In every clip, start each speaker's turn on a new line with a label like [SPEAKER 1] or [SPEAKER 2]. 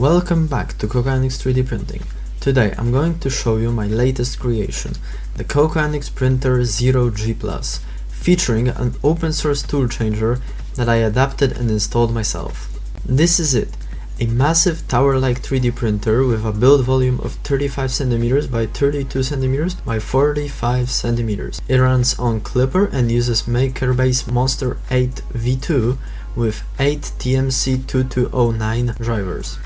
[SPEAKER 1] Welcome back to Cocoanix 3D Printing. Today I'm going to show you my latest creation, the Cocoanix Printer Zero G+, featuring an open source toolchanger that I adapted and installed myself. This is it, a massive tower-like 3D printer with a build volume of 35 cm by 32 cm by 45 cm. It runs on Klipper and uses MakerBase Monster 8 V2 with 8 TMC2209 drivers.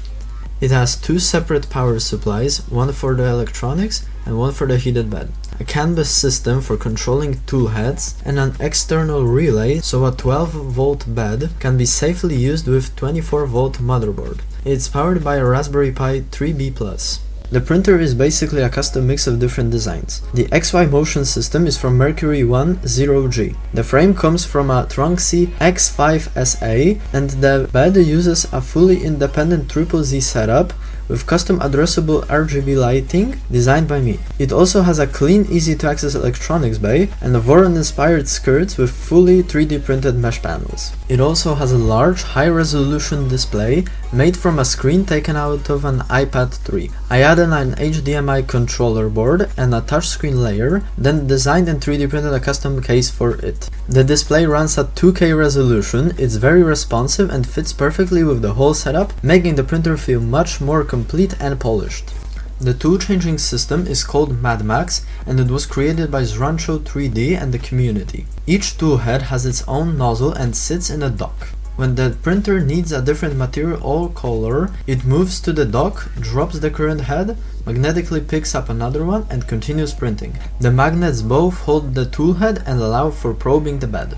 [SPEAKER 1] It has two separate power supplies, one for the electronics and one for the heated bed, a CAN bus system for controlling tool heads, and an external relay so a 12-volt bed can be safely used with 24-volt motherboard. It's powered by a Raspberry Pi 3B+. The printer is basically a custom mix of different designs. The XY motion system is from Mercury 1 Zero G. The frame comes from a Tronxy X5SA, and the bed uses a fully independent ZZZ setup with custom addressable RGB lighting designed by me. It also has a clean, easy to access electronics bay and a Voron inspired skirts with fully 3D printed mesh panels. It also has a large, high resolution display made from a screen taken out of an iPad 3. I added an HDMI controller board and a touchscreen layer, then designed and 3D printed a custom case for it. The display runs at 2K resolution, it's very responsive and fits perfectly with the whole setup, making the printer feel much more complete and polished. The tool changing system is called MadMax and it was created by Zrancho 3D and the community. Each tool head has its own nozzle and sits in a dock. When the printer needs a different material or color, it moves to the dock, drops the current head, magnetically picks up another one and continues printing. The magnets both hold the tool head and allow for probing the bed.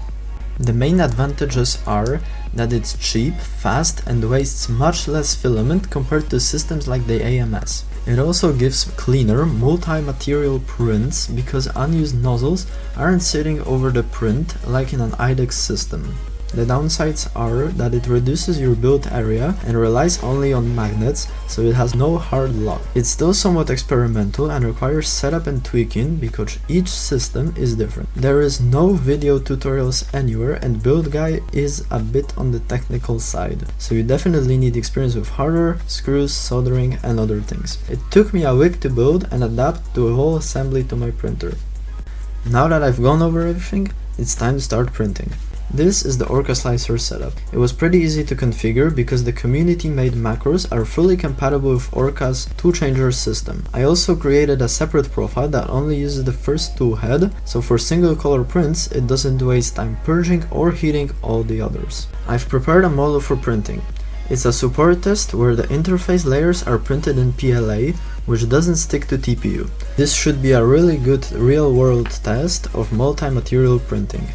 [SPEAKER 1] The main advantages are that it's cheap, fast and wastes much less filament compared to systems like the AMS. It also gives cleaner, multi-material prints because unused nozzles aren't sitting over the print like in an IDEX system. The downsides are that it reduces your build area and relies only on magnets, so it has no hard lock. It's still somewhat experimental and requires setup and tweaking because each system is different. There is no video tutorials anywhere and build guide is a bit on the technical side, so you definitely need experience with hardware, screws, soldering and other things. It took me a week to build and adapt the whole assembly to my printer. Now that I've gone over everything, it's time to start printing. This is the OrcaSlicer setup. It was pretty easy to configure because the community-made macros are fully compatible with Orca's Toolchanger system. I also created a separate profile that only uses the first tool head, so for single color prints it doesn't waste time purging or heating all the others. I've prepared a model for printing. It's a support test where the interface layers are printed in PLA, which doesn't stick to TPU. This should be a really good real-world test of multi-material printing.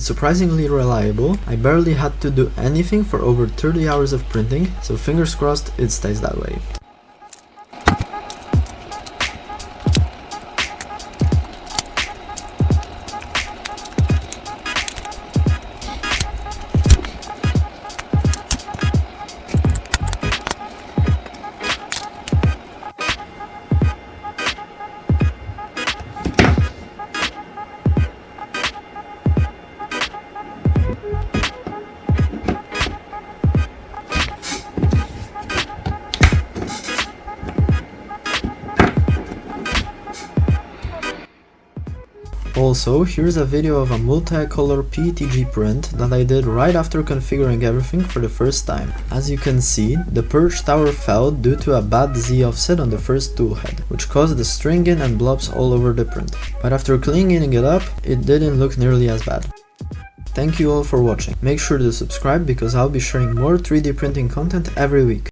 [SPEAKER 1] Surprisingly reliable. I barely had to do anything for over 30 hours of printing, so fingers crossed it stays that way. Also, here's a video of a multicolor PETG print that I did right after configuring everything for the first time. As you can see, the purge tower fell due to a bad Z offset on the first tool head, which caused the stringing and blobs all over the print. But after cleaning it up, it didn't look nearly as bad. Thank you all for watching. Make sure to subscribe because I'll be sharing more 3D printing content every week.